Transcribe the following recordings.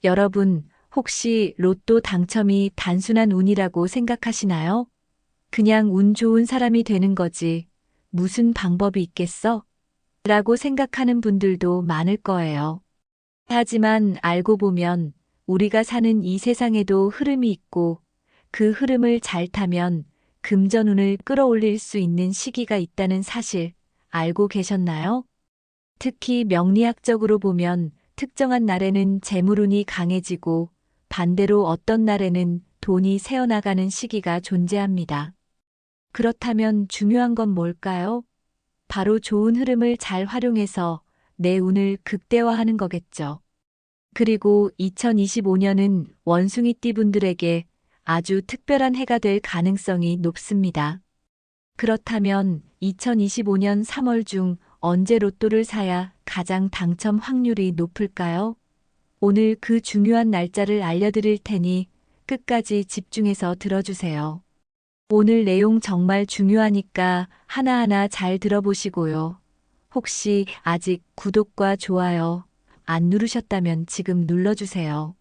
여러분, 혹시 로또 당첨이 단순한 운이라고 생각하시나요? 그냥 운 좋은 사람이 되는 거지. 무슨 방법이 있겠어? 라고 생각하는 분들도 많을 거예요. 하지만 알고 보면 우리가 사는 이 세상에도 흐름이 있고 그 흐름을 잘 타면 금전운을 끌어올릴 수 있는 시기가 있다는 사실 알고 계셨나요? 특히 명리학적으로 보면 특정한 날에는 재물운이 강해지고 반대로 어떤 날에는 돈이 새어나가는 시기가 존재합니다. 그렇다면 중요한 건 뭘까요? 바로 좋은 흐름을 잘 활용해서 내 운을 극대화하는 거겠죠. 그리고 2025년은 원숭이띠 분들에게 아주 특별한 해가 될 가능성이 높습니다. 그렇다면 2025년 3월 중 언제 로또를 사야 가장 당첨 확률이 높을까요? 오늘 그 중요한 날짜를 알려드릴 테니 끝까지 집중해서 들어주세요. 오늘 내용 정말 중요하니까 하나하나 잘 들어보시고요. 혹시 아직 구독과 좋아요 안 누르셨다면 지금 눌러주세요.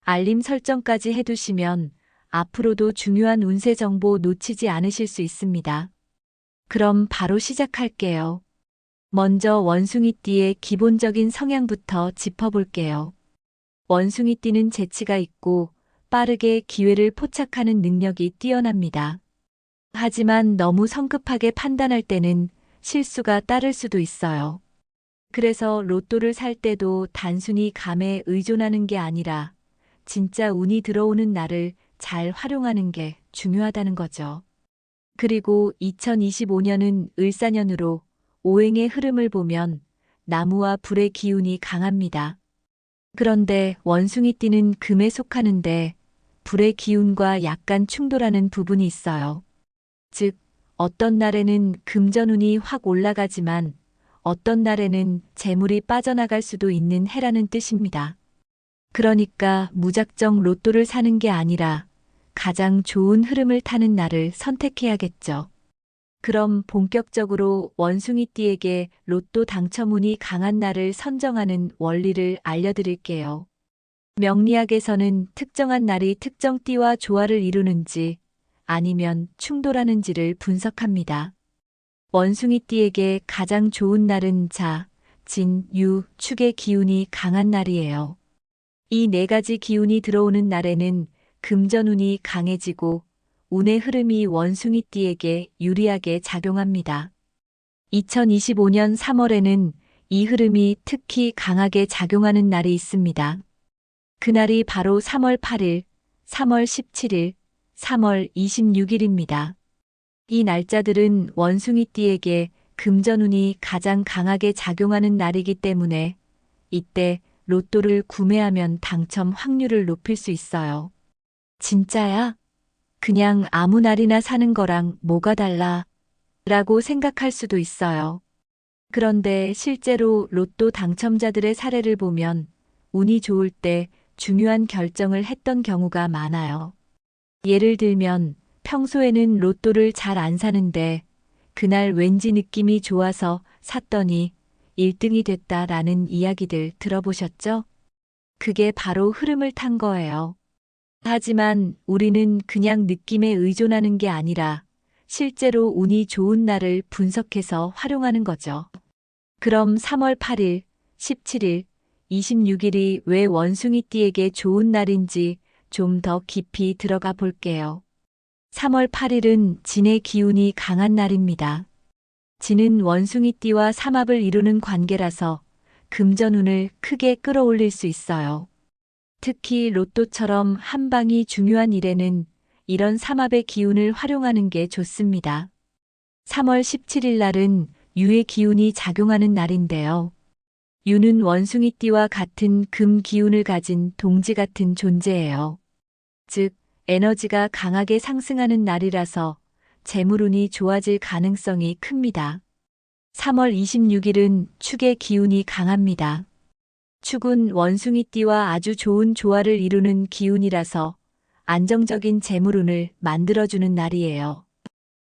알림 설정까지 해두시면 앞으로도 중요한 운세 정보 놓치지 않으실 수 있습니다. 그럼 바로 시작할게요. 먼저 원숭이띠의 기본적인 성향부터 짚어볼게요. 원숭이띠는 재치가 있고 빠르게 기회를 포착하는 능력이 뛰어납니다. 하지만 너무 성급하게 판단할 때는 실수가 따를 수도 있어요. 그래서 로또를 살 때도 단순히 감에 의존하는 게 아니라 진짜 운이 들어오는 날을 잘 활용하는 게 중요하다는 거죠. 그리고 2025년은 을사년으로 오행의 흐름을 보면 나무와 불의 기운이 강합니다. 그런데 원숭이띠는 금에 속하는데 불의 기운과 약간 충돌하는 부분이 있어요. 즉, 어떤 날에는 금전운이 확 올라가지만 어떤 날에는 재물이 빠져나갈 수도 있는 해라는 뜻입니다. 그러니까 무작정 로또를 사는 게 아니라 가장 좋은 흐름을 타는 날을 선택해야겠죠. 그럼 본격적으로 원숭이띠에게 로또 당첨운이 강한 날을 선정하는 원리를 알려드릴게요. 명리학에서는 특정한 날이 특정 띠와 조화를 이루는지 아니면 충돌하는지를 분석합니다. 원숭이띠에게 가장 좋은 날은 자, 진, 유, 축의 기운이 강한 날이에요. 이 네 가지 기운이 들어오는 날에는 금전운이 강해지고 운의 흐름이 원숭이띠에게 유리하게 작용합니다. 2025년 3월에는 이 흐름이 특히 강하게 작용하는 날이 있습니다. 그날이 바로 3월 8일, 3월 17일, 3월 26일입니다. 이 날짜들은 원숭이띠에게 금전운이 가장 강하게 작용하는 날이기 때문에 이때 로또를 구매하면 당첨 확률을 높일 수 있어요. 진짜야? 그냥 아무 날이나 사는 거랑 뭐가 달라? 라고 생각할 수도 있어요. 그런데 실제로 로또 당첨자들의 사례를 보면 운이 좋을 때 중요한 결정을 했던 경우가 많아요. 예를 들면 평소에는 로또를 잘 안 사는데 그날 왠지 느낌이 좋아서 샀더니 1등이 됐다라는 이야기들 들어보셨죠? 그게 바로 흐름을 탄 거예요. 하지만 우리는 그냥 느낌에 의존하는 게 아니라 실제로 운이 좋은 날을 분석해서 활용하는 거죠. 그럼 3월 8일, 17일, 26일이 왜 원숭이띠에게 좋은 날인지 좀 더 깊이 들어가 볼게요. 3월 8일은 진의 기운이 강한 날입니다. 진은 원숭이띠와 삼합을 이루는 관계라서 금전운을 크게 끌어올릴 수 있어요. 특히 로또처럼 한 방이 중요한 일에는 이런 삼합의 기운을 활용하는 게 좋습니다. 3월 17일 날은 유의 기운이 작용하는 날인데요. 유는 원숭이띠와 같은 금 기운을 가진 동지 같은 존재예요. 즉, 에너지가 강하게 상승하는 날이라서 재물운이 좋아질 가능성이 큽니다. 3월 26일은 축의 기운이 강합니다. 축은 원숭이띠와 아주 좋은 조화를 이루는 기운이라서 안정적인 재물운을 만들어주는 날이에요.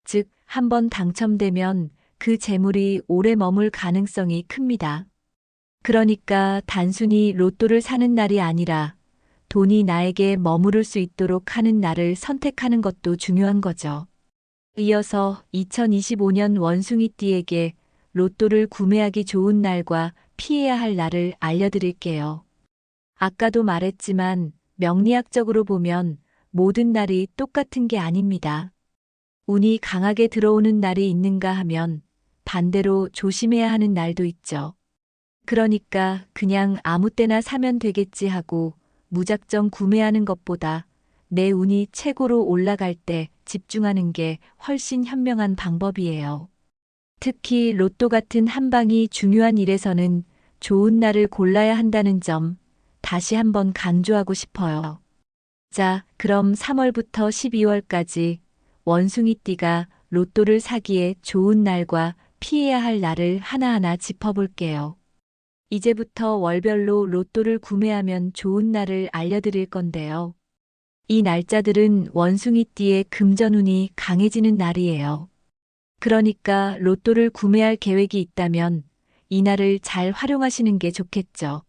즉, 한번 당첨되면 그 재물이 오래 머물 가능성이 큽니다. 그러니까 단순히 로또를 사는 날이 아니라 돈이 나에게 머무를 수 있도록 하는 날을 선택하는 것도 중요한 거죠. 이어서 2025년 원숭이띠에게 로또를 구매하기 좋은 날과 피해야 할 날을 알려드릴게요. 아까도 말했지만 명리학적으로 보면 모든 날이 똑같은 게 아닙니다. 운이 강하게 들어오는 날이 있는가 하면 반대로 조심해야 하는 날도 있죠. 그러니까 그냥 아무 때나 사면 되겠지 하고 무작정 구매하는 것보다 내 운이 최고로 올라갈 때 집중하는 게 훨씬 현명한 방법이에요. 특히 로또 같은 한 방이 중요한 일에서는 좋은 날을 골라야 한다는 점 다시 한번 강조하고 싶어요. 자, 그럼 3월부터 12월까지 원숭이띠가 로또를 사기에 좋은 날과 피해야 할 날을 하나하나 짚어볼게요. 이제부터 월별로 로또를 구매하면 좋은 날을 알려드릴 건데요. 이 날짜들은 원숭이띠의 금전운이 강해지는 날이에요. 그러니까 로또를 구매할 계획이 있다면 이 날을 잘 활용하시는 게 좋겠죠.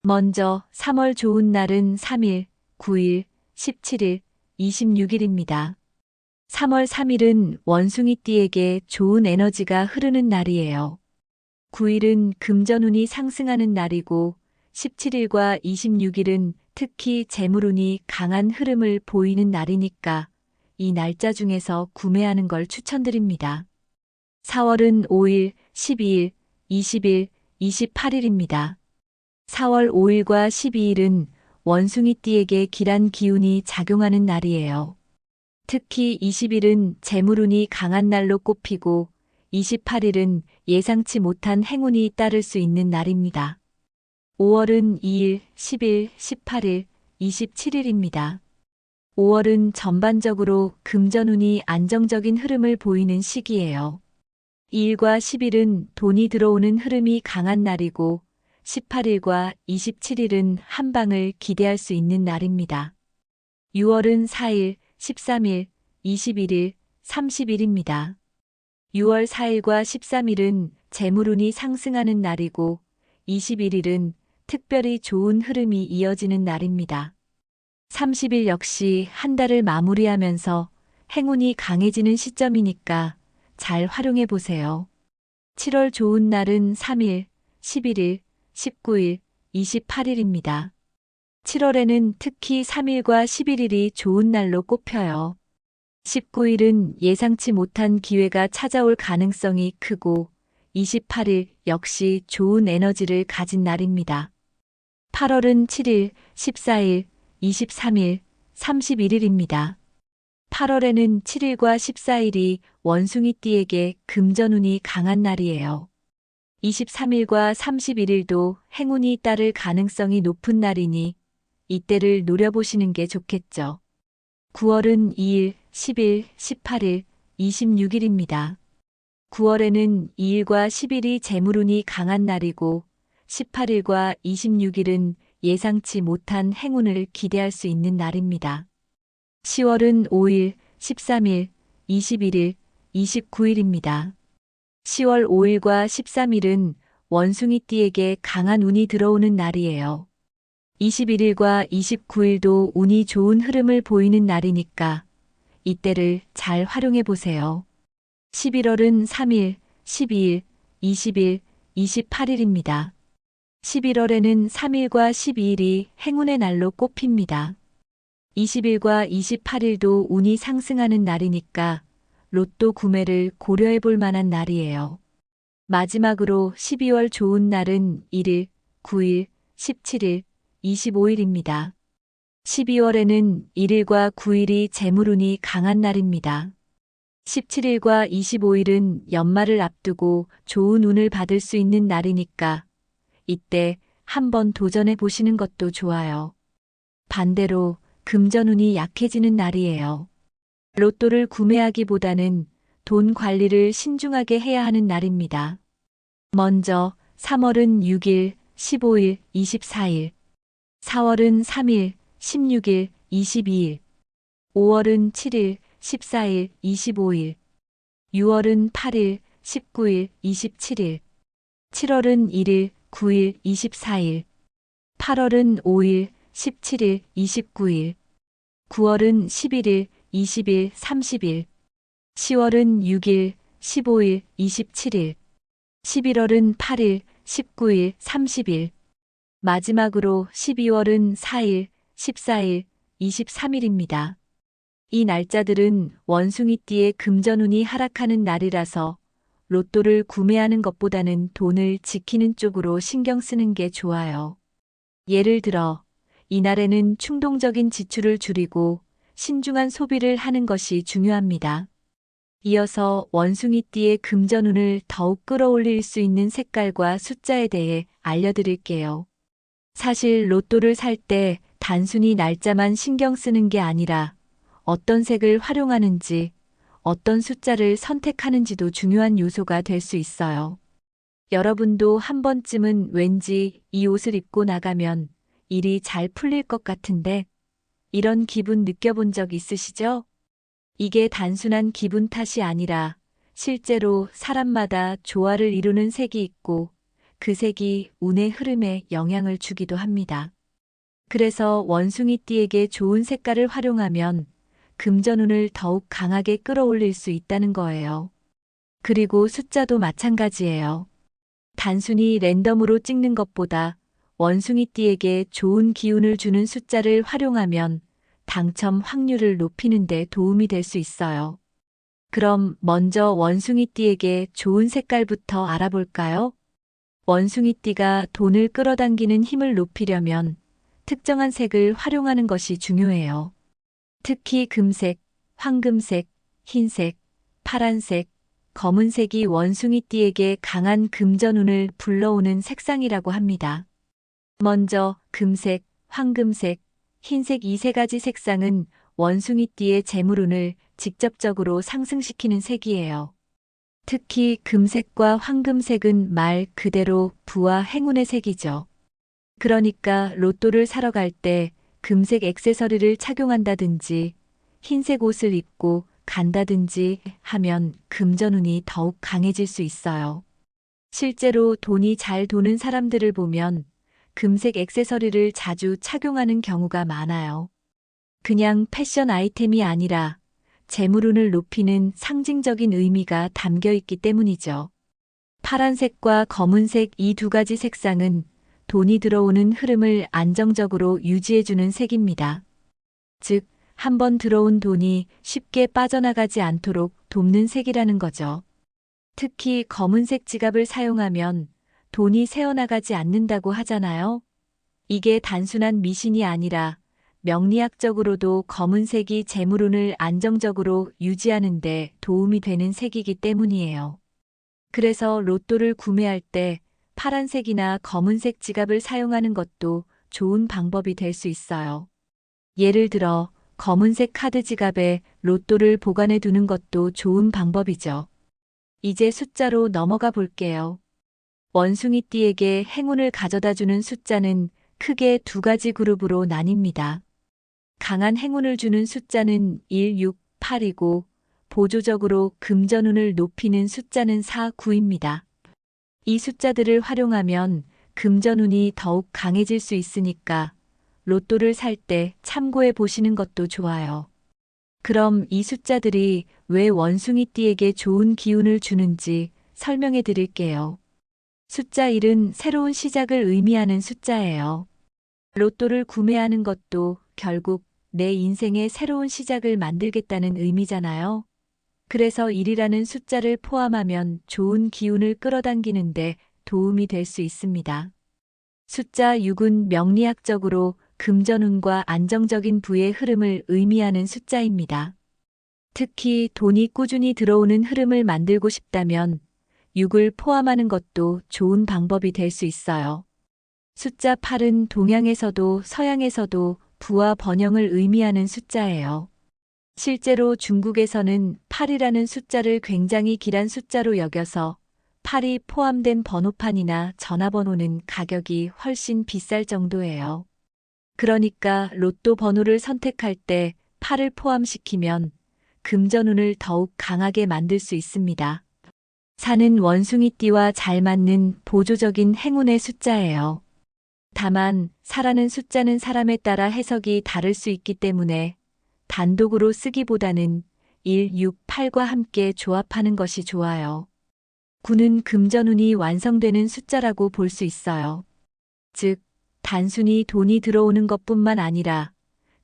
먼저 3월 좋은 날은 3일, 9일, 17일, 26일입니다. 3월 3일은 원숭이띠에게 좋은 에너지가 흐르는 날이에요. 9일은 금전운이 상승하는 날이고 17일과 26일은 특히 재물운이 강한 흐름을 보이는 날이니까 이 날짜 중에서 구매하는 걸 추천드립니다. 4월은 5일, 12일, 20일, 28일입니다. 4월 5일과 12일은 원숭이띠에게 길한 기운이 작용하는 날이에요. 특히 20일은 재물운이 강한 날로 꼽히고 28일은 예상치 못한 행운이 따를 수 있는 날입니다. 5월은 2일, 10일, 18일, 27일입니다. 5월은 전반적으로 금전운이 안정적인 흐름을 보이는 시기예요. 2일과 10일은 돈이 들어오는 흐름이 강한 날이고 18일과 27일은 한 방을 기대할 수 있는 날입니다. 6월은 4일, 13일, 21일, 30일입니다. 6월 4일과 13일은 재물운이 상승하는 날이고 21일은 특별히 좋은 흐름이 이어지는 날입니다. 30일 역시 한 달을 마무리하면서 행운이 강해지는 시점이니까 잘 활용해 보세요. 7월 좋은 날은 3일, 11일, 19일, 28일입니다. 7월에는 특히 3일과 11일이 좋은 날로 꼽혀요. 19일은 예상치 못한 기회가 찾아올 가능성이 크고 28일 역시 좋은 에너지를 가진 날입니다. 8월은 7일, 14일, 23일, 31일입니다. 8월에는 7일과 14일이 원숭이띠에게 금전운이 강한 날이에요. 23일과 31일도 행운이 따를 가능성이 높은 날이니 이때를 노려보시는 게 좋겠죠. 9월은 2일, 10일, 18일, 26일입니다. 9월에는 2일과 10일이 재물운이 강한 날이고 18일과 26일은 예상치 못한 행운을 기대할 수 있는 날입니다. 10월은 5일, 13일, 21일, 29일입니다. 10월 5일과 13일은 원숭이띠에게 강한 운이 들어오는 날이에요. 21일과 29일도 운이 좋은 흐름을 보이는 날이니까 이때를 잘 활용해 보세요. 11월은 3일, 12일, 20일, 28일입니다. 11월에는 3일과 12일이 행운의 날로 꼽힙니다. 20일과 28일도 운이 상승하는 날이니까 로또 구매를 고려해 볼 만한 날이에요. 마지막으로 12월 좋은 날은 1일, 9일, 17일, 25일입니다. 12월에는 1일과 9일이 재물운이 강한 날입니다. 17일과 25일은 연말을 앞두고 좋은 운을 받을 수 있는 날이니까 이때 한번 도전해 보시는 것도 좋아요. 반대로 금전운이 약해지는 날이에요. 로또를 구매하기보다는 돈 관리를 신중하게 해야 하는 날입니다. 먼저 3월은 6일, 15일, 24일, 4월은 3일, 16일, 22일, 5월은 7일, 14일, 25일, 6월은 8일, 19일, 27일, 7월은 1일, 9일, 24일, 8월은 5일, 17일, 29일. 9월은 11일, 20일, 30일. 10월은 6일, 15일, 27일. 11월은 8일, 19일, 30일. 마지막으로 12월은 4일, 14일, 23일입니다. 이 날짜들은 원숭이띠의 금전운이 하락하는 날이라서 로또를 구매하는 것보다는 돈을 지키는 쪽으로 신경 쓰는 게 좋아요. 예를 들어, 이날에는 충동적인 지출을 줄이고 신중한 소비를 하는 것이 중요합니다. 이어서 원숭이띠의 금전운을 더욱 끌어올릴 수 있는 색깔과 숫자에 대해 알려드릴게요. 사실 로또를 살 때 단순히 날짜만 신경 쓰는 게 아니라 어떤 색을 활용하는지, 어떤 숫자를 선택하는지도 중요한 요소가 될 수 있어요. 여러분도 한 번쯤은 왠지 이 옷을 입고 나가면 일이 잘 풀릴 것 같은데 이런 기분 느껴본 적 있으시죠? 이게 단순한 기분 탓이 아니라 실제로 사람마다 조화를 이루는 색이 있고 그 색이 운의 흐름에 영향을 주기도 합니다. 그래서 원숭이띠에게 좋은 색깔을 활용하면 금전운을 더욱 강하게 끌어올릴 수 있다는 거예요. 그리고 숫자도 마찬가지예요. 단순히 랜덤으로 찍는 것보다 원숭이띠에게 좋은 기운을 주는 숫자를 활용하면 당첨 확률을 높이는 데 도움이 될 수 있어요. 그럼 먼저 원숭이띠에게 좋은 색깔부터 알아볼까요? 원숭이띠가 돈을 끌어당기는 힘을 높이려면 특정한 색을 활용하는 것이 중요해요. 특히 금색, 황금색, 흰색, 파란색, 검은색이 원숭이띠에게 강한 금전운을 불러오는 색상이라고 합니다. 먼저 금색, 황금색, 흰색 이 세 가지 색상은 원숭이띠의 재물운을 직접적으로 상승시키는 색이에요. 특히 금색과 황금색은 말 그대로 부와 행운의 색이죠. 그러니까 로또를 사러 갈 때 금색 액세서리를 착용한다든지 흰색 옷을 입고 간다든지 하면 금전운이 더욱 강해질 수 있어요. 실제로 돈이 잘 도는 사람들을 보면 금색 액세서리를 자주 착용하는 경우가 많아요. 그냥 패션 아이템이 아니라 재물운을 높이는 상징적인 의미가 담겨 있기 때문이죠. 파란색과 검은색 이 두 가지 색상은 돈이 들어오는 흐름을 안정적으로 유지해주는 색입니다. 즉, 한번 들어온 돈이 쉽게 빠져나가지 않도록 돕는 색이라는 거죠. 특히 검은색 지갑을 사용하면 돈이 새어나가지 않는다고 하잖아요. 이게 단순한 미신이 아니라 명리학적으로도 검은색이 재물운을 안정적으로 유지하는 데 도움이 되는 색이기 때문이에요. 그래서 로또를 구매할 때 파란색이나 검은색 지갑을 사용하는 것도 좋은 방법이 될 수 있어요. 예를 들어 검은색 카드 지갑에 로또를 보관해 두는 것도 좋은 방법이죠. 이제 숫자로 넘어가 볼게요. 원숭이띠에게 행운을 가져다 주는 숫자는 크게 두 가지 그룹으로 나뉩니다. 강한 행운을 주는 숫자는 1, 6, 8이고 보조적으로 금전운을 높이는 숫자는 4, 9입니다. 이 숫자들을 활용하면 금전운이 더욱 강해질 수 있으니까 로또를 살 때 참고해 보시는 것도 좋아요. 그럼 이 숫자들이 왜 원숭이띠에게 좋은 기운을 주는지 설명해 드릴게요. 숫자 1은 새로운 시작을 의미하는 숫자예요. 로또를 구매하는 것도 결국 내 인생의 새로운 시작을 만들겠다는 의미잖아요. 그래서 1이라는 숫자를 포함하면 좋은 기운을 끌어당기는데 도움이 될 수 있습니다. 숫자 6은 명리학적으로 금전운과 안정적인 부의 흐름을 의미하는 숫자입니다. 특히 돈이 꾸준히 들어오는 흐름을 만들고 싶다면 6을 포함하는 것도 좋은 방법이 될 수 있어요. 숫자 8은 동양에서도 서양에서도 부와 번영을 의미하는 숫자예요. 실제로 중국에서는 8이라는 숫자를 굉장히 길한 숫자로 여겨서 8이 포함된 번호판이나 전화번호는 가격이 훨씬 비쌀 정도예요. 그러니까 로또 번호를 선택할 때 8을 포함시키면 금전운을 더욱 강하게 만들 수 있습니다. 4는 원숭이띠와 잘 맞는 보조적인 행운의 숫자예요. 다만 4라는 숫자는 사람에 따라 해석이 다를 수 있기 때문에 단독으로 쓰기보다는 1, 6, 8과 함께 조합하는 것이 좋아요. 9는 금전운이 완성되는 숫자라고 볼 수 있어요. 즉, 단순히 돈이 들어오는 것뿐만 아니라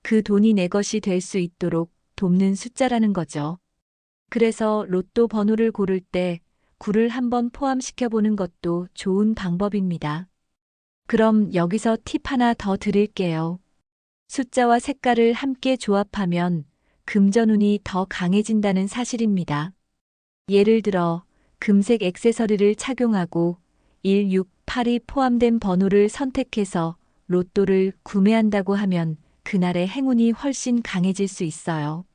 그 돈이 내 것이 될 수 있도록 돕는 숫자라는 거죠. 그래서 로또 번호를 고를 때 9를 한번 포함시켜 보는 것도 좋은 방법입니다. 그럼 여기서 팁 하나 더 드릴게요. 숫자와 색깔을 함께 조합하면 금전운이 더 강해진다는 사실입니다. 예를 들어 금색 액세서리를 착용하고 1, 6, 8이 포함된 번호를 선택해서 로또를 구매한다고 하면 그날의 행운이 훨씬 강해질 수 있어요.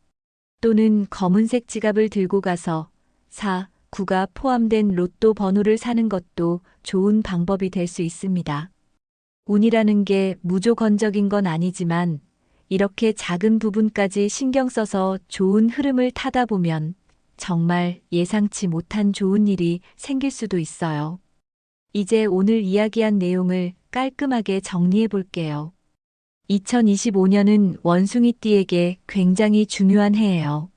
또는 검은색 지갑을 들고 가서 4, 9가 포함된 로또 번호를 사는 것도 좋은 방법이 될 수 있습니다. 운이라는 게 무조건적인 건 아니지만 이렇게 작은 부분까지 신경 써서 좋은 흐름을 타다 보면 정말 예상치 못한 좋은 일이 생길 수도 있어요. 이제 오늘 이야기한 내용을 깔끔하게 정리해 볼게요. 2025년은 원숭이띠에게 굉장히 중요한 해예요.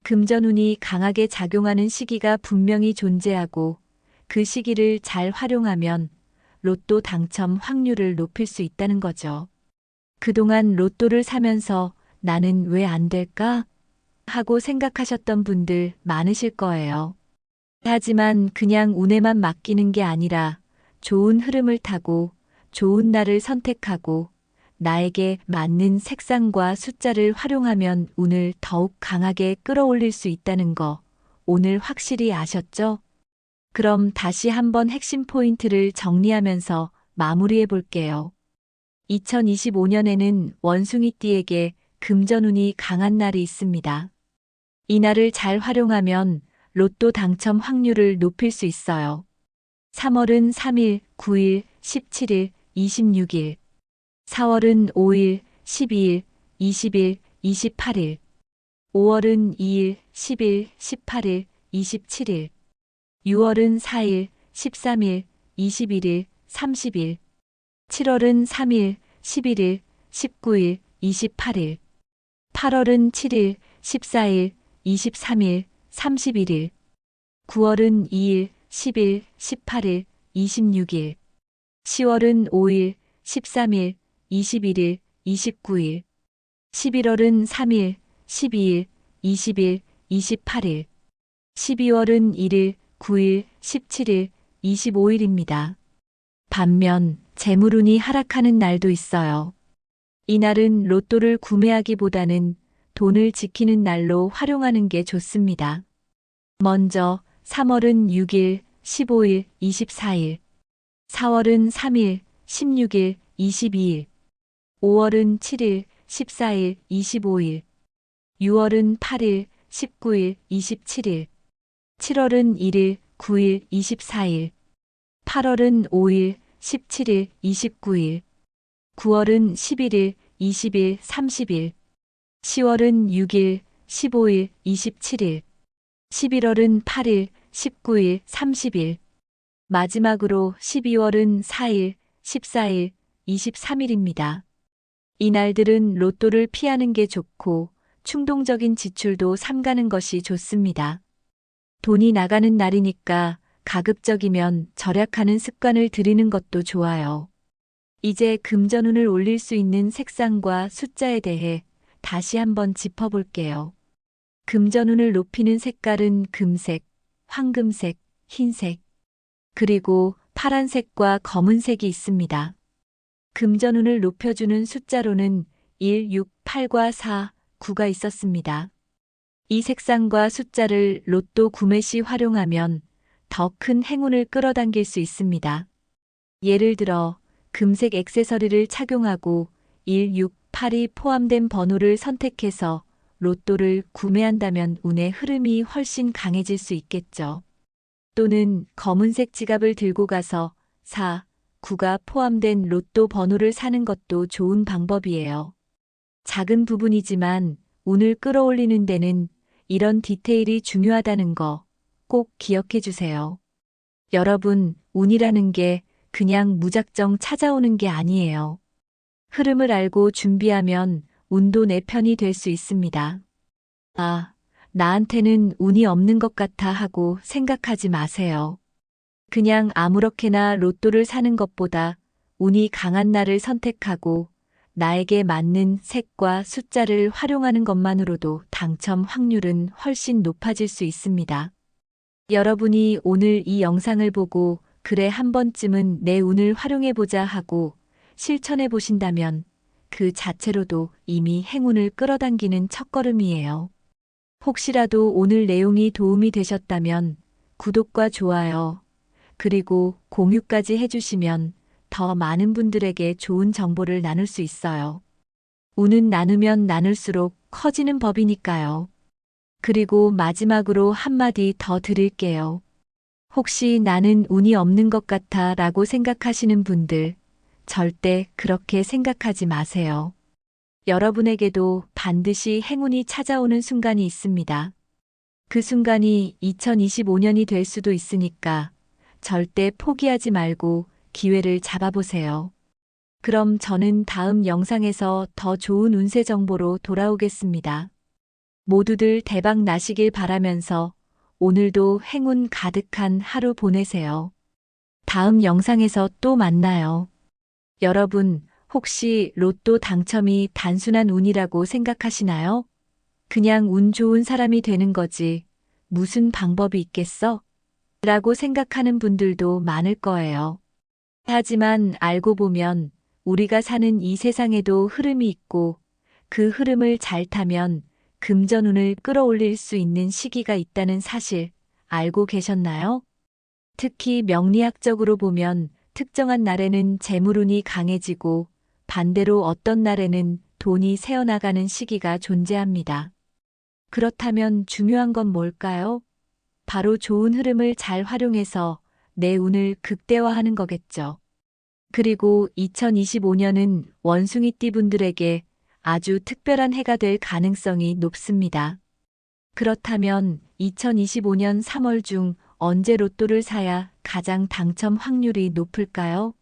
금전운이 강하게 작용하는 시기가 분명히 존재하고 그 시기를 잘 활용하면 로또 당첨 확률을 높일 수 있다는 거죠. 그동안 로또를 사면서 나는 왜 안 될까? 하고 생각하셨던 분들 많으실 거예요. 하지만 그냥 운에만 맡기는 게 아니라 좋은 흐름을 타고 좋은 날을 선택하고 나에게 맞는 색상과 숫자를 활용하면 운을 더욱 강하게 끌어올릴 수 있다는 거 오늘 확실히 아셨죠? 그럼 다시 한번 핵심 포인트를 정리하면서 마무리해 볼게요. 2025년에는 원숭이띠에게 금전운이 강한 날이 있습니다. 이 날을 잘 활용하면 로또 당첨 확률을 높일 수 있어요. 3월은 3일, 9일, 17일, 26일. 4월은 5일, 12일, 20일, 28일. 5월은 2일, 10일, 18일, 27일. 6월은 4일, 13일, 21일, 30일. 7월은 3일, 11일, 19일, 28일. 8월은 7일, 14일, 23일, 31일. 9월은 2일, 10일, 18일, 26일. 10월은 5일, 13일, 21일, 29일. 11월은 3일, 12일, 20일, 28일. 12월은 1일, 9일, 17일, 25일입니다. 반면 재물운이 하락하는 날도 있어요. 이날은 로또를 구매하기보다는 돈을 지키는 날로 활용하는 게 좋습니다. 먼저 3월은 6일, 15일, 24일. 4월은 3일, 16일, 22일. 5월은 7일, 14일, 25일. 6월은 8일, 19일, 27일. 7월은 1일, 9일, 24일. 8월은 5일, 17일, 29일. 9월은 11일, 20일, 30일. 10월은 6일, 15일, 27일. 11월은 8일, 19일, 30일. 마지막으로 12월은 4일, 14일, 23일입니다. 이 날들은 로또를 피하는 게 좋고 충동적인 지출도 삼가는 것이 좋습니다. 돈이 나가는 날이니까 가급적이면 절약하는 습관을 들이는 것도 좋아요. 이제 금전운을 올릴 수 있는 색상과 숫자에 대해 다시 한번 짚어볼게요. 금전운을 높이는 색깔은 금색, 황금색, 흰색, 그리고 파란색과 검은색이 있습니다. 금전운을 높여주는 숫자로는 1, 6, 8과 4, 9가 있었습니다. 이 색상과 숫자를 로또 구매 시 활용하면 더 큰 행운을 끌어당길 수 있습니다. 예를 들어 금색 액세서리를 착용하고 1, 6, 8이 포함된 번호를 선택해서 로또를 구매한다면 운의 흐름이 훨씬 강해질 수 있겠죠. 또는 검은색 지갑을 들고 가서 4, 9가 포함된 로또 번호를 사는 것도 좋은 방법이에요. 작은 부분이지만 운을 끌어올리는 데는 이런 디테일이 중요하다는 거 꼭 기억해 주세요. 여러분, 운이라는 게 그냥 무작정 찾아오는 게 아니에요. 흐름을 알고 준비하면 운도 내 편이 될 수 있습니다. 아, 나한테는 운이 없는 것 같아 하고 생각하지 마세요. 그냥 아무렇게나 로또를 사는 것보다 운이 강한 날을 선택하고 나에게 맞는 색과 숫자를 활용하는 것만으로도 당첨 확률은 훨씬 높아질 수 있습니다. 여러분이 오늘 이 영상을 보고 그래 한 번쯤은 내 운을 활용해보자 하고 실천해 보신다면 그 자체로도 이미 행운을 끌어당기는 첫걸음이에요. 혹시라도 오늘 내용이 도움이 되셨다면 구독과 좋아요, 그리고 공유까지 해주시면 더 많은 분들에게 좋은 정보를 나눌 수 있어요. 운은 나누면 나눌수록 커지는 법이니까요. 그리고 마지막으로 한마디 더 드릴게요. 혹시 나는 운이 없는 것 같아 라고 생각하시는 분들, 절대 그렇게 생각하지 마세요. 여러분에게도 반드시 행운이 찾아오는 순간이 있습니다. 그 순간이 2025년이 될 수도 있으니까 절대 포기하지 말고 기회를 잡아보세요. 그럼 저는 다음 영상에서 더 좋은 운세 정보로 돌아오겠습니다. 모두들 대박 나시길 바라면서 오늘도 행운 가득한 하루 보내세요. 다음 영상에서 또 만나요. 여러분, 혹시 로또 당첨이 단순한 운이라고 생각하시나요? 그냥 운 좋은 사람이 되는 거지. 무슨 방법이 있겠어? 라고 생각하는 분들도 많을 거예요. 하지만 알고 보면 우리가 사는 이 세상에도 흐름이 있고 그 흐름을 잘 타면 금전운을 끌어올릴 수 있는 시기가 있다는 사실 알고 계셨나요? 특히 명리학적으로 보면 특정한 날에는 재물운이 강해지고 반대로 어떤 날에는 돈이 새어나가는 시기가 존재합니다. 그렇다면 중요한 건 뭘까요? 바로 좋은 흐름을 잘 활용해서 내 운을 극대화하는 거겠죠. 그리고 2025년은 원숭이띠 분들에게 아주 특별한 해가 될 가능성이 높습니다. 그렇다면 2025년 3월 중 언제 로또를 사야 가장 당첨 확률이 높을까요?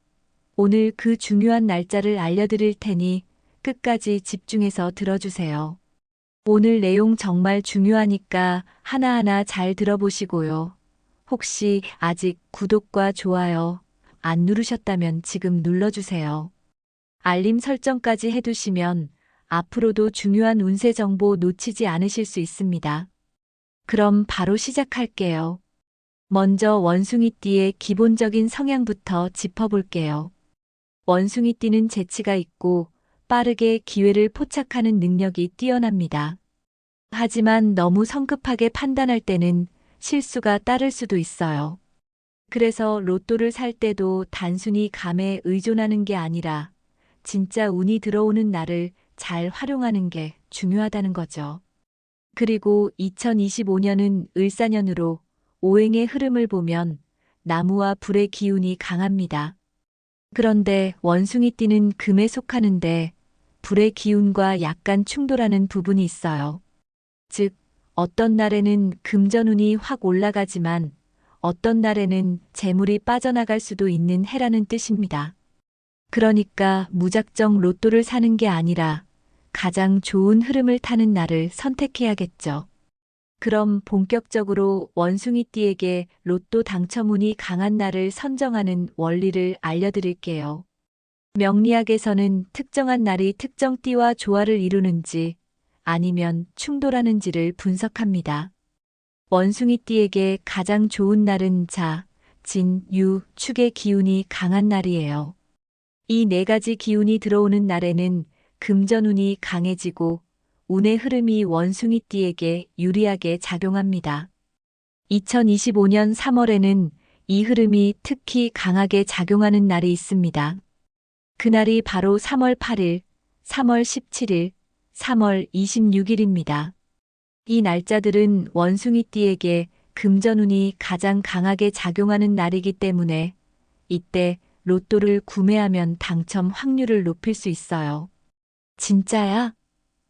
오늘 그 중요한 날짜를 알려드릴 테니 끝까지 집중해서 들어주세요. 오늘 내용 정말 중요하니까 하나하나 잘 들어보시고요. 혹시 아직 구독과 좋아요 안 누르셨다면 지금 눌러주세요. 알림 설정까지 해두시면 앞으로도 중요한 운세 정보 놓치지 않으실 수 있습니다. 그럼 바로 시작할게요. 먼저 원숭이띠의 기본적인 성향부터 짚어볼게요. 원숭이띠는 재치가 있고 빠르게 기회를 포착하는 능력이 뛰어납니다. 하지만 너무 성급하게 판단할 때는 실수가 따를 수도 있어요. 그래서 로또를 살 때도 단순히 감에 의존하는 게 아니라 진짜 운이 들어오는 날을 잘 활용하는 게 중요하다는 거죠. 그리고 2025년은 을사년으로 오행의 흐름을 보면 나무와 불의 기운이 강합니다. 그런데 원숭이띠는 금에 속하는데 불의 기운과 약간 충돌하는 부분이 있어요. 즉, 어떤 날에는 금전운이 확 올라가지만 어떤 날에는 재물이 빠져나갈 수도 있는 해라는 뜻입니다. 그러니까 무작정 로또를 사는 게 아니라 가장 좋은 흐름을 타는 날을 선택해야겠죠. 그럼 본격적으로 원숭이띠에게 로또 당첨운이 강한 날을 선정하는 원리를 알려드릴게요. 명리학에서는 특정한 날이 특정 띠와 조화를 이루는지 아니면 충돌하는지를 분석합니다. 원숭이띠에게 가장 좋은 날은 자, 진, 유, 축의 기운이 강한 날이에요. 이 네 가지 기운이 들어오는 날에는 금전운이 강해지고 운의 흐름이 원숭이띠에게 유리하게 작용합니다. 2025년 3월에는 이 흐름이 특히 강하게 작용하는 날이 있습니다. 그날이 바로 3월 8일, 3월 17일, 3월 26일입니다. 이 날짜들은 원숭이띠에게 금전운이 가장 강하게 작용하는 날이기 때문에 이때 로또를 구매하면 당첨 확률을 높일 수 있어요. 진짜야?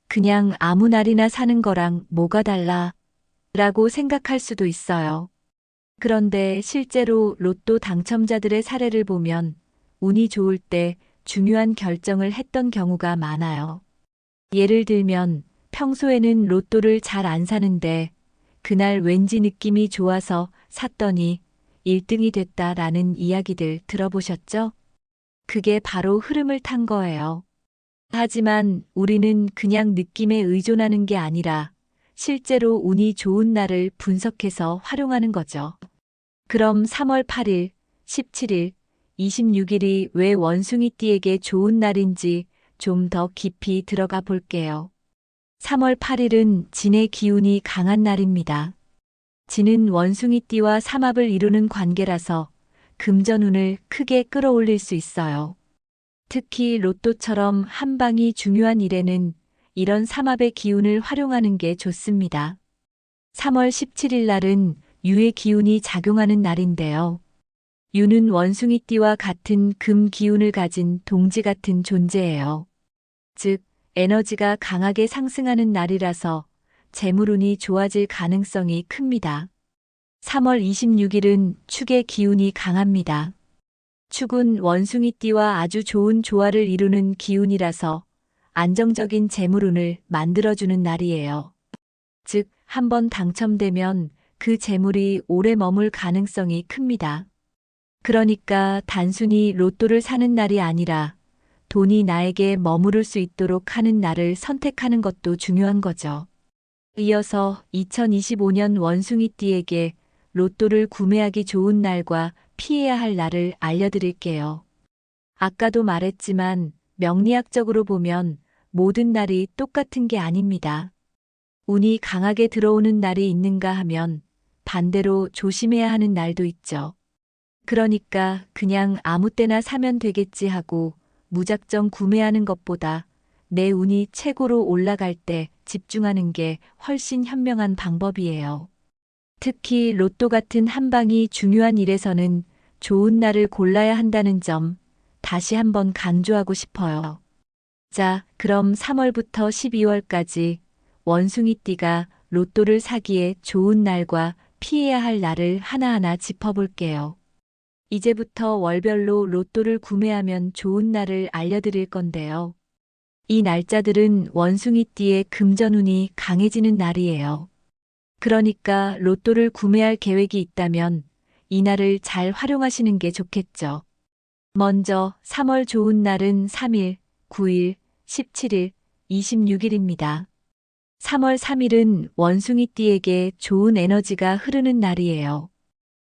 그냥 아무 날이나 사는 거랑 뭐가 달라? 라고 생각할 수도 있어요. 그런데 실제로 로또 당첨자들의 사례를 보면 운이 좋을 때 중요한 결정을 했던 경우가 많아요. 예를 들면 평소에는 로또를 잘 안 사는데 그날 왠지 느낌이 좋아서 샀더니 1등이 됐다라는 이야기들 들어보셨죠? 그게 바로 흐름을 탄 거예요. 하지만 우리는 그냥 느낌에 의존하는 게 아니라 실제로 운이 좋은 날을 분석해서 활용하는 거죠. 그럼 3월 8일, 17일, 26일이 왜 원숭이띠에게 좋은 날인지 좀 더 깊이 들어가 볼게요. 3월 8일은 진의 기운이 강한 날입니다. 진은 원숭이띠와 삼합을 이루는 관계라서 금전운을 크게 끌어올릴 수 있어요. 특히 로또처럼 한 방이 중요한 일에는 이런 삼합의 기운을 활용하는 게 좋습니다. 3월 17일 날은 유의 기운이 작용하는 날인데요. 유는 원숭이띠와 같은 금 기운을 가진 동지 같은 존재예요. 즉, 에너지가 강하게 상승하는 날이라서 재물운이 좋아질 가능성이 큽니다. 3월 26일은 축의 기운이 강합니다. 축은 원숭이띠와 아주 좋은 조화를 이루는 기운이라서 안정적인 재물운을 만들어주는 날이에요. 즉, 한번 당첨되면 그 재물이 오래 머물 가능성이 큽니다. 그러니까 단순히 로또를 사는 날이 아니라 돈이 나에게 머무를 수 있도록 하는 날을 선택하는 것도 중요한 거죠. 이어서 2025년 원숭이띠에게 로또를 구매하기 좋은 날과 피해야 할 날을 알려드릴게요. 아까도 말했지만 명리학적으로 보면 모든 날이 똑같은 게 아닙니다. 운이 강하게 들어오는 날이 있는가 하면 반대로 조심해야 하는 날도 있죠. 그러니까 그냥 아무 때나 사면 되겠지 하고 무작정 구매하는 것보다 내 운이 최고로 올라갈 때 집중하는 게 훨씬 현명한 방법이에요. 특히 로또 같은 한 방이 중요한 일에서는 좋은 날을 골라야 한다는 점 다시 한번 강조하고 싶어요. 자, 그럼 3월부터 12월까지 원숭이띠가 로또를 사기에 좋은 날과 피해야 할 날을 하나하나 짚어볼게요. 이제부터 월별로 로또를 구매하면 좋은 날을 알려드릴 건데요. 이 날짜들은 원숭이띠의 금전운이 강해지는 날이에요. 그러니까 로또를 구매할 계획이 있다면 이날을 잘 활용하시는 게 좋겠죠. 먼저 3월 좋은 날은 3일, 9일, 17일, 26일입니다. 3월 3일은 원숭이띠에게 좋은 에너지가 흐르는 날이에요.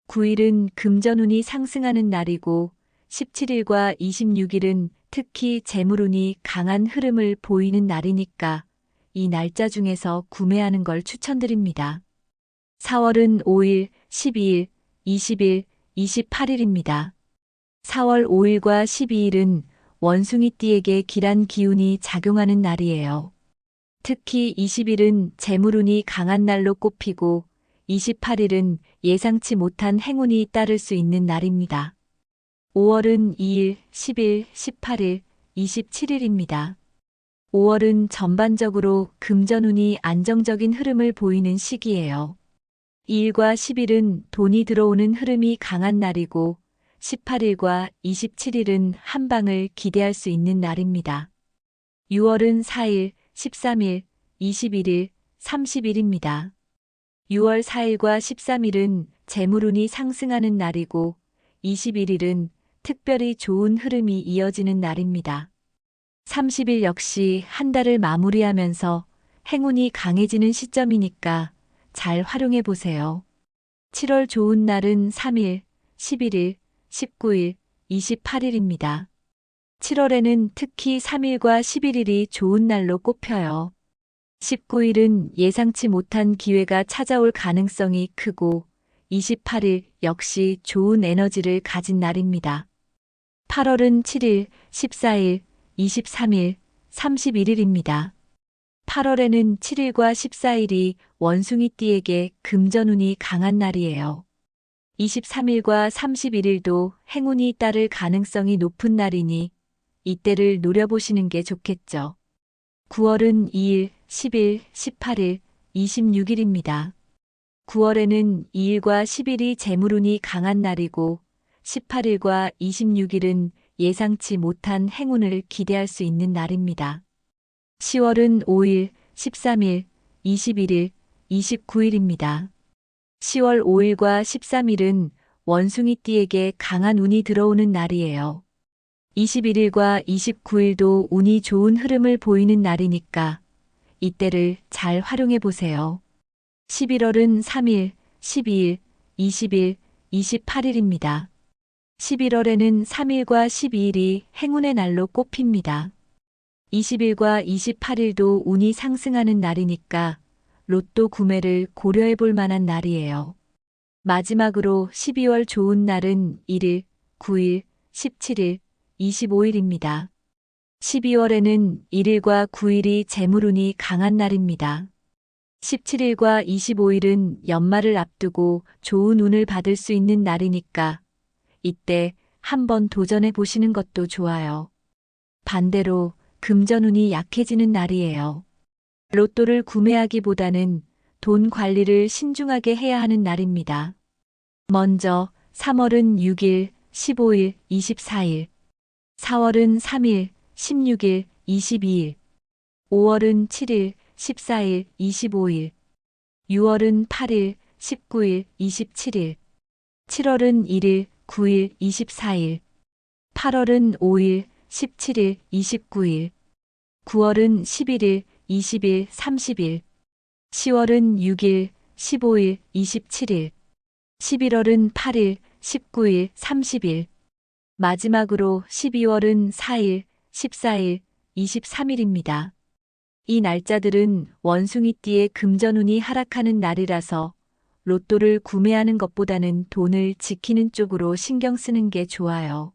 9일은 금전운이 상승하는 날이고 17일과 26일은 특히 재물운이 강한 흐름을 보이는 날이니까 이 날짜 중에서 구매하는 걸 추천드립니다. 4월은 5일, 12일, 20일, 28일입니다. 4월 5일과 12일은 원숭이띠에게 길한 기운이 작용하는 날이에요. 특히 20일은 재물운이 강한 날로 꼽히고 28일은 예상치 못한 행운이 따를 수 있는 날입니다. 5월은 2일, 10일, 18일, 27일입니다. 5월은 전반적으로 금전운이 안정적인 흐름을 보이는 시기예요. 2일과 10일은 돈이 들어오는 흐름이 강한 날이고 18일과 27일은 한 방을 기대할 수 있는 날입니다. 6월은 4일, 13일, 21일, 30일입니다. 6월 4일과 13일은 재물운이 상승하는 날이고 21일은 특별히 좋은 흐름이 이어지는 날입니다. 30일 역시 한 달을 마무리하면서 행운이 강해지는 시점이니까 잘 활용해 보세요. 7월 좋은 날은 3일, 11일, 19일, 28일입니다. 7월에는 특히 3일과 11일이 좋은 날로 꼽혀요. 19일은 예상치 못한 기회가 찾아올 가능성이 크고 28일 역시 좋은 에너지를 가진 날입니다. 8월은 7일, 14일, 23일, 31일입니다. 8월에는 7일과 14일이 원숭이띠에게 금전운이 강한 날이에요. 23일과 31일도 행운이 따를 가능성이 높은 날이니 이때를 노려보시는 게 좋겠죠. 9월은 2일, 10일, 18일, 26일입니다. 9월에는 2일과 10일이 재물운이 강한 날이고 18일과 26일은 예상치 못한 행운을 기대할 수 있는 날입니다. 10월은 5일, 13일, 21일, 29일입니다. 10월 5일과 13일은 원숭이띠에게 강한 운이 들어오는 날이에요. 21일과 29일도 운이 좋은 흐름을 보이는 날이니까 이때를 잘 활용해 보세요. 11월은 3일, 12일, 20일, 28일입니다. 11월에는 3일과 12일이 행운의 날로 꼽힙니다. 20일과 28일도 운이 상승하는 날이니까 로또 구매를 고려해 볼 만한 날이에요. 마지막으로 12월 좋은 날은 1일, 9일, 17일, 25일입니다. 12월에는 1일과 9일이 재물운이 강한 날입니다. 17일과 25일은 연말을 앞두고 좋은 운을 받을 수 있는 날이니까 이때 한번 도전해 보시는 것도 좋아요. 반대로 금전운이 약해지는 날이에요. 로또를 구매하기보다는 돈 관리를 신중하게 해야 하는 날입니다. 먼저 3월은 6일, 15일, 24일, 4월은 3일, 16일, 22일, 5월은 7일, 14일, 25일, 6월은 8일, 19일, 27일, 7월은 1일, 9일, 24일, 8월은 5일, 17일, 29일, 9월은 11일, 20일, 30일, 10월은 6일, 15일, 27일, 11월은 8일, 19일, 30일, 마지막으로 12월은 4일, 14일, 23일입니다. 이 날짜들은 원숭이띠의 금전운이 하락하는 날이라서 로또를 구매하는 것보다는 돈을 지키는 쪽으로 신경 쓰는 게 좋아요.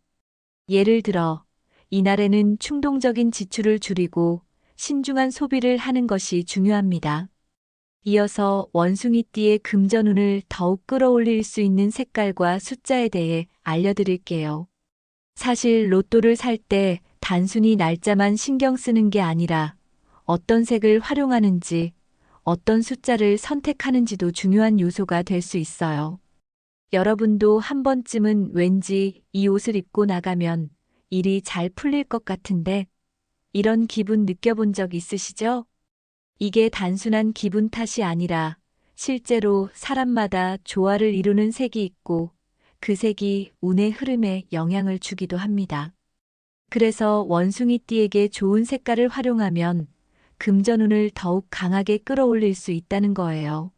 예를 들어, 이날에는 충동적인 지출을 줄이고 신중한 소비를 하는 것이 중요합니다. 이어서 원숭이띠의 금전운을 더욱 끌어올릴 수 있는 색깔과 숫자에 대해 알려드릴게요. 사실 로또를 살 때 단순히 날짜만 신경 쓰는 게 아니라 어떤 색을 활용하는지, 어떤 숫자를 선택하는지도 중요한 요소가 될 수 있어요. 여러분도 한 번쯤은 왠지 이 옷을 입고 나가면 일이 잘 풀릴 것 같은데 이런 기분 느껴본 적 있으시죠? 이게 단순한 기분 탓이 아니라 실제로 사람마다 조화를 이루는 색이 있고 그 색이 운의 흐름에 영향을 주기도 합니다. 그래서 원숭이띠에게 좋은 색깔을 활용하면 금전운을 더욱 강하게 끌어올릴 수 있다는 거예요.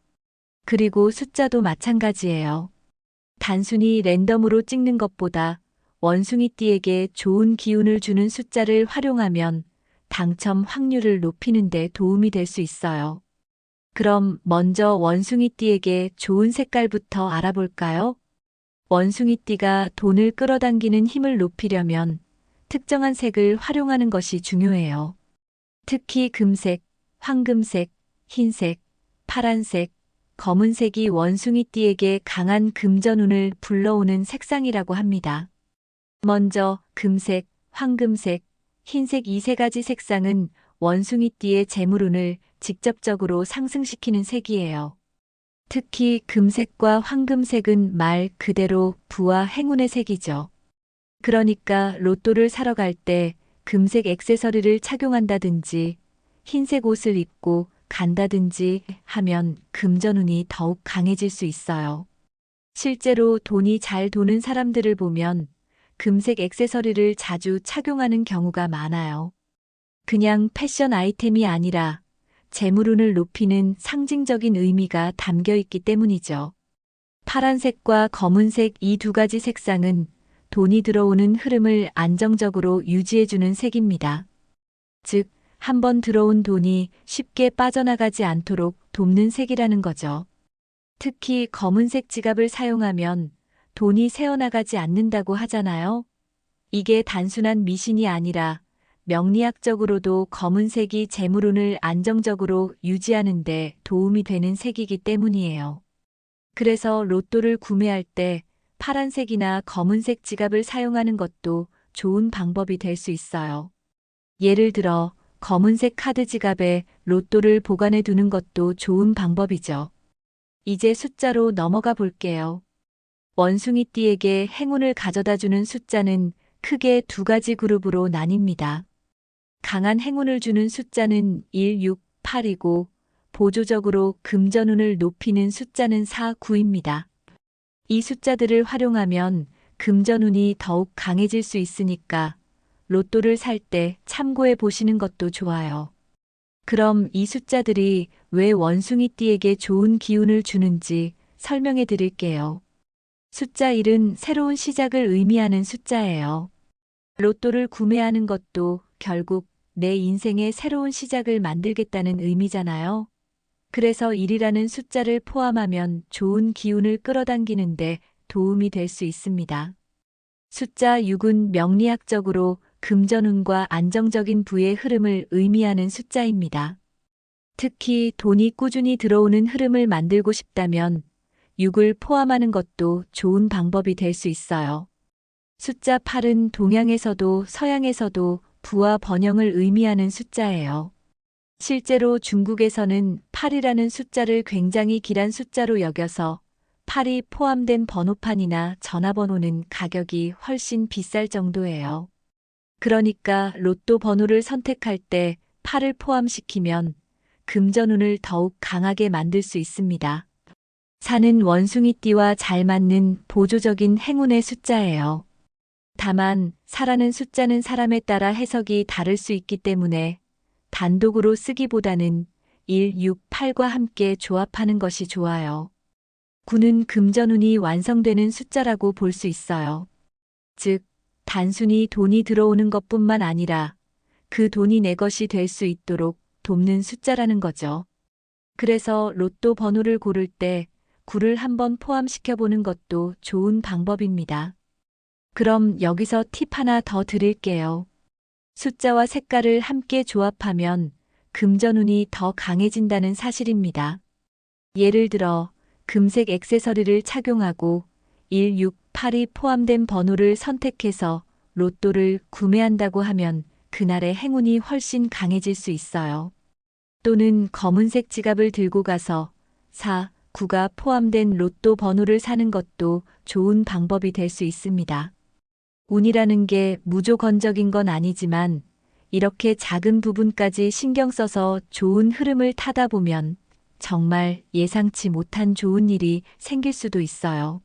그리고 숫자도 마찬가지예요. 단순히 랜덤으로 찍는 것보다 원숭이띠에게 좋은 기운을 주는 숫자를 활용하면 당첨 확률을 높이는 데 도움이 될 수 있어요. 그럼 먼저 원숭이띠에게 좋은 색깔부터 알아볼까요? 원숭이띠가 돈을 끌어당기는 힘을 높이려면 특정한 색을 활용하는 것이 중요해요. 특히 금색, 황금색, 흰색, 파란색, 검은색이 원숭이띠에게 강한 금전운을 불러오는 색상이라고 합니다. 먼저 금색, 황금색, 흰색 이 세 가지 색상은 원숭이띠의 재물운을 직접적으로 상승시키는 색이에요. 특히 금색과 황금색은 말 그대로 부와 행운의 색이죠. 그러니까 로또를 사러 갈 때 금색 액세서리를 착용한다든지 흰색 옷을 입고 간다든지 하면 금전운이 더욱 강해질 수 있어요. 실제로 돈이 잘 도는 사람들을 보면 금색 액세서리를 자주 착용하는 경우가 많아요. 그냥 패션 아이템이 아니라 재물운을 높이는 상징적인 의미가 담겨 있기 때문이죠. 파란색과 검은색 이 두 가지 색상은 돈이 들어오는 흐름을 안정적으로 유지해주는 색입니다. 즉, 한번 들어온 돈이 쉽게 빠져나가지 않도록 돕는 색이라는 거죠. 특히 검은색 지갑을 사용하면 돈이 새어나가지 않는다고 하잖아요. 이게 단순한 미신이 아니라 명리학적으로도 검은색이 재물운을 안정적으로 유지하는 데 도움이 되는 색이기 때문이에요. 그래서 로또를 구매할 때 파란색이나 검은색 지갑을 사용하는 것도 좋은 방법이 될 수 있어요. 예를 들어 검은색 카드 지갑에 로또를 보관해 두는 것도 좋은 방법이죠. 이제 숫자로 넘어가 볼게요. 원숭이띠에게 행운을 가져다주는 숫자는 크게 두 가지 그룹으로 나뉩니다. 강한 행운을 주는 숫자는 1, 6, 8이고 보조적으로 금전운을 높이는 숫자는 4, 9입니다. 이 숫자들을 활용하면 금전운이 더욱 강해질 수 있으니까 로또를 살 때 참고해 보시는 것도 좋아요. 그럼 이 숫자들이 왜 원숭이띠에게 좋은 기운을 주는지 설명해 드릴게요. 숫자 1은 새로운 시작을 의미하는 숫자예요. 로또를 구매하는 것도 결국 내 인생의 새로운 시작을 만들겠다는 의미잖아요. 그래서 1이라는 숫자를 포함하면 좋은 기운을 끌어당기는데 도움이 될 수 있습니다. 숫자 6은 명리학적으로 금전운과 안정적인 부의 흐름을 의미하는 숫자입니다. 특히 돈이 꾸준히 들어오는 흐름을 만들고 싶다면 6을 포함하는 것도 좋은 방법이 될 수 있어요. 숫자 8은 동양에서도 서양에서도 부와 번영을 의미하는 숫자예요. 실제로 중국에서는 8이라는 숫자를 굉장히 길한 숫자로 여겨서 8이 포함된 번호판이나 전화번호는 가격이 훨씬 비쌀 정도예요. 그러니까 로또 번호를 선택할 때 8을 포함시키면 금전운을 더욱 강하게 만들 수 있습니다. 4는 원숭이띠와 잘 맞는 보조적인 행운의 숫자예요. 다만 4라는 숫자는 사람에 따라 해석이 다를 수 있기 때문에 단독으로 쓰기보다는 1, 6, 8과 함께 조합하는 것이 좋아요. 9는 금전운이 완성되는 숫자라고 볼 수 있어요. 즉, 단순히 돈이 들어오는 것뿐만 아니라 그 돈이 내 것이 될 수 있도록 돕는 숫자라는 거죠. 그래서 로또 번호를 고를 때 9를 한번 포함시켜 보는 것도 좋은 방법입니다. 그럼 여기서 팁 하나 더 드릴게요. 숫자와 색깔을 함께 조합하면 금전운이 더 강해진다는 사실입니다. 예를 들어 금색 액세서리를 착용하고 1, 6, 8이 포함된 번호를 선택해서 로또를 구매한다고 하면 그날의 행운이 훨씬 강해질 수 있어요. 또는 검은색 지갑을 들고 가서 4, 9가 포함된 로또 번호를 사는 것도 좋은 방법이 될 수 있습니다. 운이라는 게 무조건적인 건 아니지만 이렇게 작은 부분까지 신경 써서 좋은 흐름을 타다 보면 정말 예상치 못한 좋은 일이 생길 수도 있어요.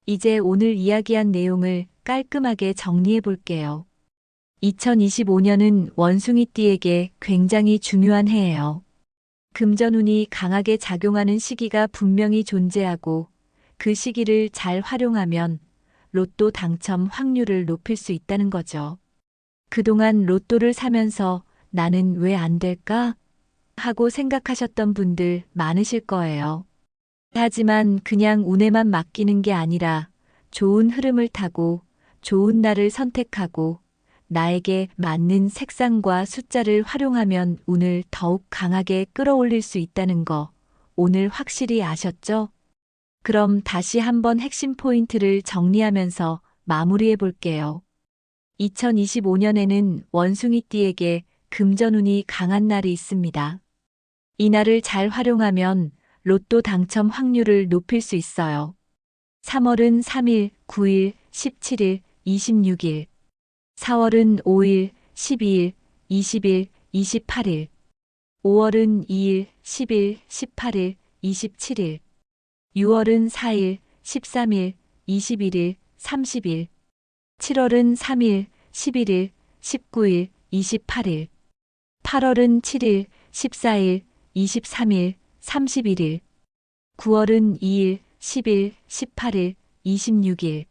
이제 오늘 이야기한 내용을 깔끔하게 정리해 볼게요. 2025년은 원숭이띠에게 굉장히 중요한 해예요. 금전운이 강하게 작용하는 시기가 분명히 존재하고 그 시기를 잘 활용하면 로또 당첨 확률을 높일 수 있다는 거죠. 그동안 로또를 사면서 나는 왜 안 될까? 하고 생각하셨던 분들 많으실 거예요. 하지만 그냥 운에만 맡기는 게 아니라 좋은 흐름을 타고 좋은 날을 선택하고 나에게 맞는 색상과 숫자를 활용하면 운을 더욱 강하게 끌어올릴 수 있다는 거 오늘 확실히 아셨죠? 그럼 다시 한번 핵심 포인트를 정리하면서 마무리해 볼게요. 2025년에는 원숭이띠에게 금전운이 강한 날이 있습니다. 이 날을 잘 활용하면 로또 당첨 확률을 높일 수 있어요. 3월은 3일, 9일, 17일, 26일. 4월은 5일, 12일, 20일, 28일. 5월은 2일, 10일, 18일, 27일. 6월은 4일, 13일, 21일, 30일. 7월은 3일, 11일, 19일, 28일. 8월은 7일, 14일, 23일, 31일. 9월은 2일, 10일, 18일, 26일.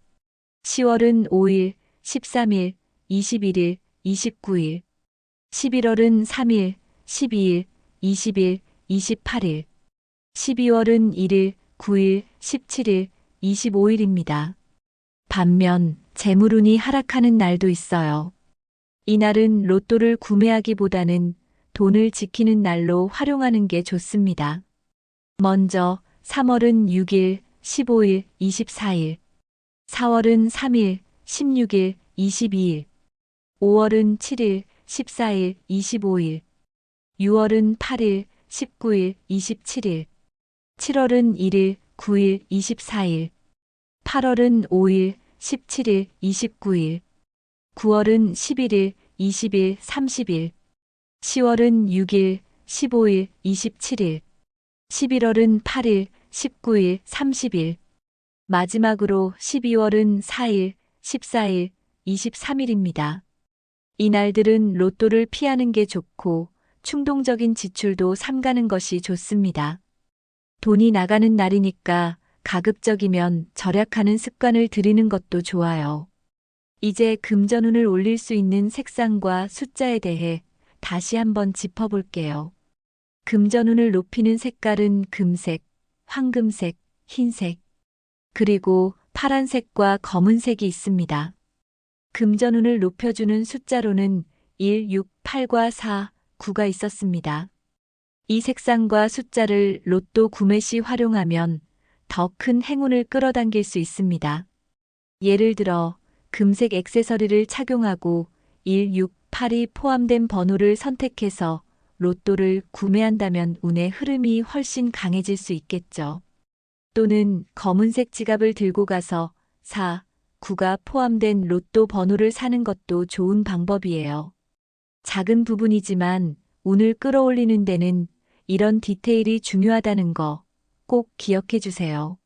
10월은 5일, 13일, 21일, 29일. 11월은 3일, 12일, 20일, 28일. 12월은 1일, 9일, 17일, 25일입니다. 반면 재물운이 하락하는 날도 있어요. 이날은 로또를 구매하기보다는 돈을 지키는 날로 활용하는 게 좋습니다. 먼저 3월은 6일, 15일, 24일. 4월은 3일, 16일, 22일. 5월은 7일, 14일, 25일. 6월은 8일, 19일, 27일. 7월은 1일, 9일, 24일. 8월은 5일, 17일, 29일. 9월은 11일, 20일, 30일. 10월은 6일, 15일, 27일. 11월은 8일, 19일, 30일. 마지막으로 12월은 4일, 14일, 23일입니다. 이날들은 로또를 피하는 게 좋고 충동적인 지출도 삼가는 것이 좋습니다. 돈이 나가는 날이니까 가급적이면 절약하는 습관을 들이는 것도 좋아요. 이제 금전운을 올릴 수 있는 색상과 숫자에 대해 다시 한번 짚어볼게요. 금전운을 높이는 색깔은 금색, 황금색, 흰색, 그리고 파란색과 검은색이 있습니다. 금전운을 높여주는 숫자로는 1, 6, 8과 4, 9가 있었습니다. 이 색상과 숫자를 로또 구매 시 활용하면 더 큰 행운을 끌어당길 수 있습니다. 예를 들어 금색 액세서리를 착용하고 1, 6, 8이 포함된 번호를 선택해서 로또를 구매한다면 운의 흐름이 훨씬 강해질 수 있겠죠. 또는 검은색 지갑을 들고 가서 4, 9가 포함된 로또 번호를 사는 것도 좋은 방법이에요. 작은 부분이지만 운을 끌어올리는 데는 이런 디테일이 중요하다는 거 꼭 기억해 주세요.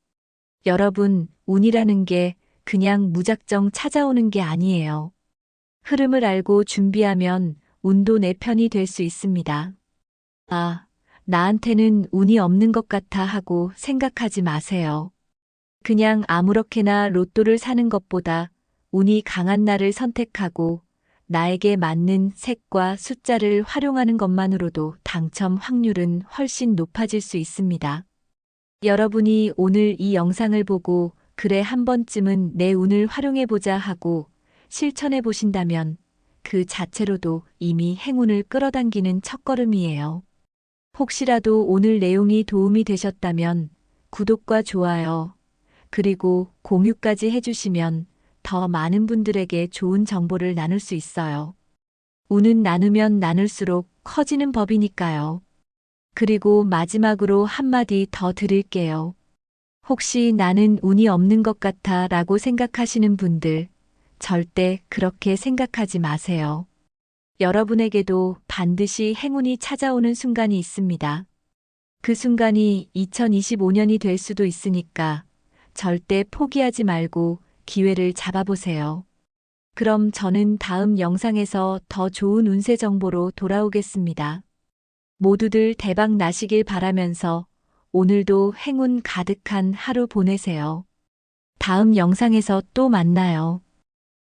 여러분, 운이라는 게 그냥 무작정 찾아오는 게 아니에요. 흐름을 알고 준비하면 운도 내 편이 될 수 있습니다. 아, 나한테는 운이 없는 것 같아 하고 생각하지 마세요. 그냥 아무렇게나 로또를 사는 것보다 운이 강한 날을 선택하고 나에게 맞는 색과 숫자를 활용하는 것만으로도 당첨 확률은 훨씬 높아질 수 있습니다. 여러분이 오늘 이 영상을 보고 그래 한 번쯤은 내 운을 활용해보자 하고 실천해 보신다면 그 자체로도 이미 행운을 끌어당기는 첫걸음이에요. 혹시라도 오늘 내용이 도움이 되셨다면 구독과 좋아요, 그리고 공유까지 해주시면 더 많은 분들에게 좋은 정보를 나눌 수 있어요. 운은 나누면 나눌수록 커지는 법이니까요. 그리고 마지막으로 한마디 더 드릴게요. 혹시 나는 운이 없는 것 같아 라고 생각하시는 분들, 절대 그렇게 생각하지 마세요. 여러분에게도 반드시 행운이 찾아오는 순간이 있습니다. 그 순간이 2025년이 될 수도 있으니까 절대 포기하지 말고 기회를 잡아보세요. 그럼 저는 다음 영상에서 더 좋은 운세 정보로 돌아오겠습니다. 모두들 대박 나시길 바라면서 오늘도 행운 가득한 하루 보내세요. 다음 영상에서 또 만나요.